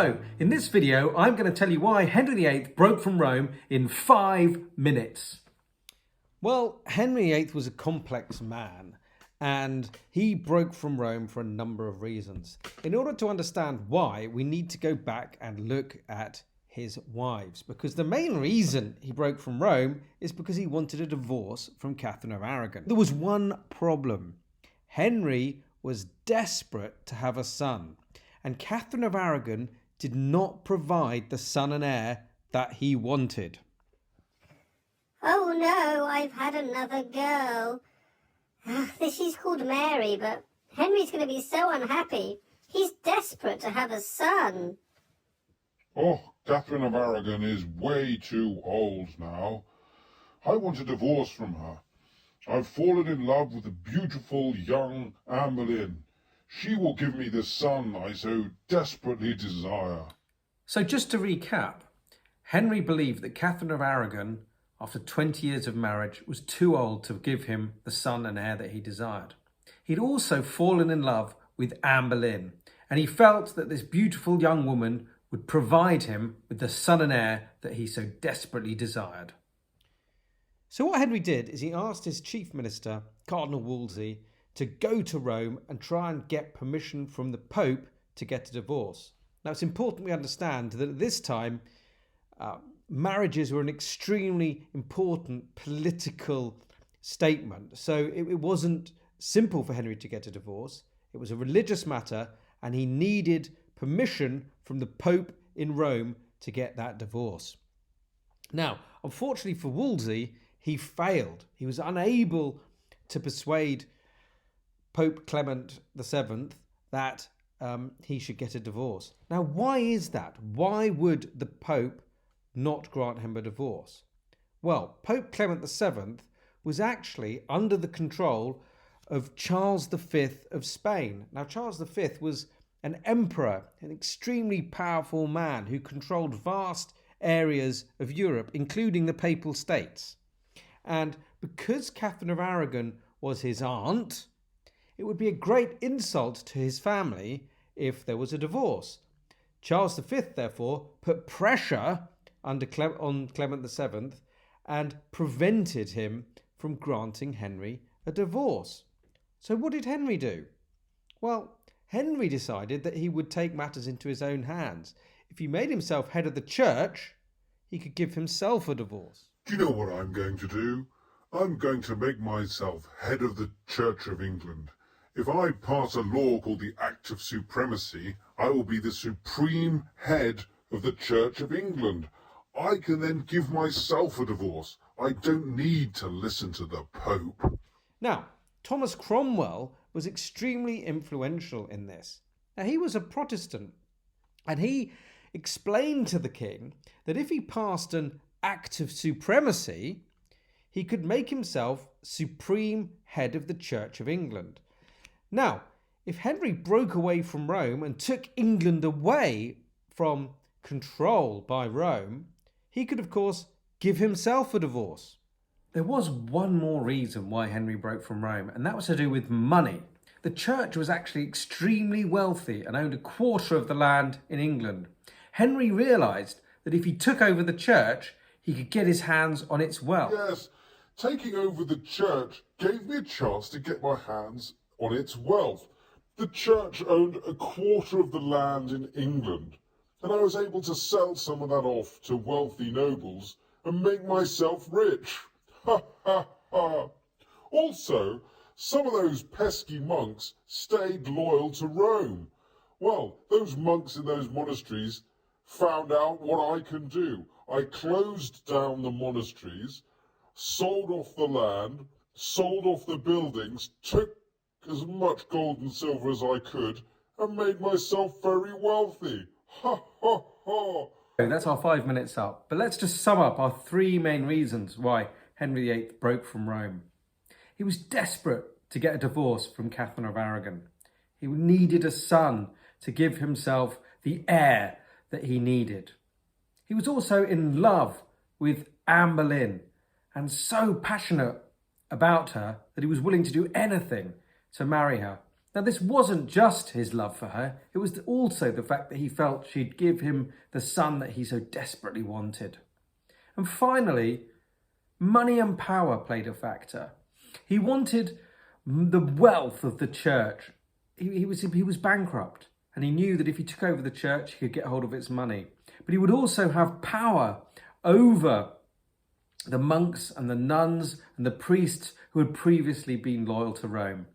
Hello, in this video I'm going to tell you why Henry VIII broke from Rome in 5 minutes. Well, Henry VIII was a complex man and he broke from Rome for a number of reasons. In order to understand why, we need to go back and look at his wives, because the main reason he broke from Rome is because he wanted a divorce from Catherine of Aragon. There was one problem. Henry was desperate to have a son, and Catherine of Aragon did not provide the son and heir that he wanted. Oh no, I've had another girl. She's called Mary, but Henry's going to be so unhappy. He's desperate to have a son. Oh, Catherine of Aragon is way too old now. I want a divorce from her. I've fallen in love with the beautiful young Anne Boleyn. She will give me the son I so desperately desire. So just to recap, Henry believed that Catherine of Aragon, after 20 years of marriage, was too old to give him the son and heir that he desired. He'd also fallen in love with Anne Boleyn, and he felt that this beautiful young woman would provide him with the son and heir that he so desperately desired. So what Henry did is he asked his chief minister, Cardinal Wolsey, to go to Rome and try and get permission from the Pope to get a divorce. Now, it's important we understand that at this time, marriages were an extremely important political statement. So it wasn't simple for Henry to get a divorce. It was a religious matter, and he needed permission from the Pope in Rome to get that divorce. Now, unfortunately for Wolsey, he failed. He was unable to persuade Pope Clement VII that he should get a divorce. Now, why is that? Why would the Pope not grant him a divorce? Well, Pope Clement VII was actually under the control of Charles V of Spain. Now, Charles V was an emperor, an extremely powerful man who controlled vast areas of Europe, including the Papal States. And because Catherine of Aragon was his aunt, it would be a great insult to his family if there was a divorce. Charles V, therefore, put pressure on Clement VII and prevented him from granting Henry a divorce. So what did Henry do? Well, Henry decided that he would take matters into his own hands. If he made himself head of the church, he could give himself a divorce. Do you know what I'm going to do? I'm going to make myself head of the Church of England. If I pass a law called the Act of Supremacy, I will be the supreme head of the Church of England. I can then give myself a divorce. I don't need to listen to the Pope. Now, Thomas Cromwell was extremely influential in this. Now, he was a Protestant, and he explained to the king that if he passed an Act of Supremacy, he could make himself supreme head of the Church of England. Now, if Henry broke away from Rome and took England away from control by Rome, he could, of course, give himself a divorce. There was one more reason why Henry broke from Rome, and that was to do with money. The church was actually extremely wealthy and owned a quarter of the land in England. Henry realised that if he took over the church, he could get his hands on its wealth. Yes, taking over the church gave me a chance to get my hands on its wealth. The church owned a quarter of the land in England, and I was able to sell some of that off to wealthy nobles and make myself rich. Ha ha ha! Also, some of those pesky monks stayed loyal to Rome. Well, those monks in those monasteries found out what I can do. I closed down the monasteries, sold off the land, sold off the buildings, took as much gold and silver as I could, and made myself very wealthy. Ha ha ha! That's our 5 minutes up, but let's just sum up our 3 main reasons why Henry VIII broke from Rome. He was desperate to get a divorce from Catherine of Aragon. He needed a son to give himself the heir that he needed. He was also in love with Anne Boleyn and so passionate about her that he was willing to do anything to marry her. Now, this wasn't just his love for her, it was also the fact that he felt she'd give him the son that he so desperately wanted. And finally, money and power played a factor. He wanted the wealth of the church. He was bankrupt, and he knew that if he took over the church, he could get hold of its money. But he would also have power over the monks and the nuns and the priests who had previously been loyal to Rome.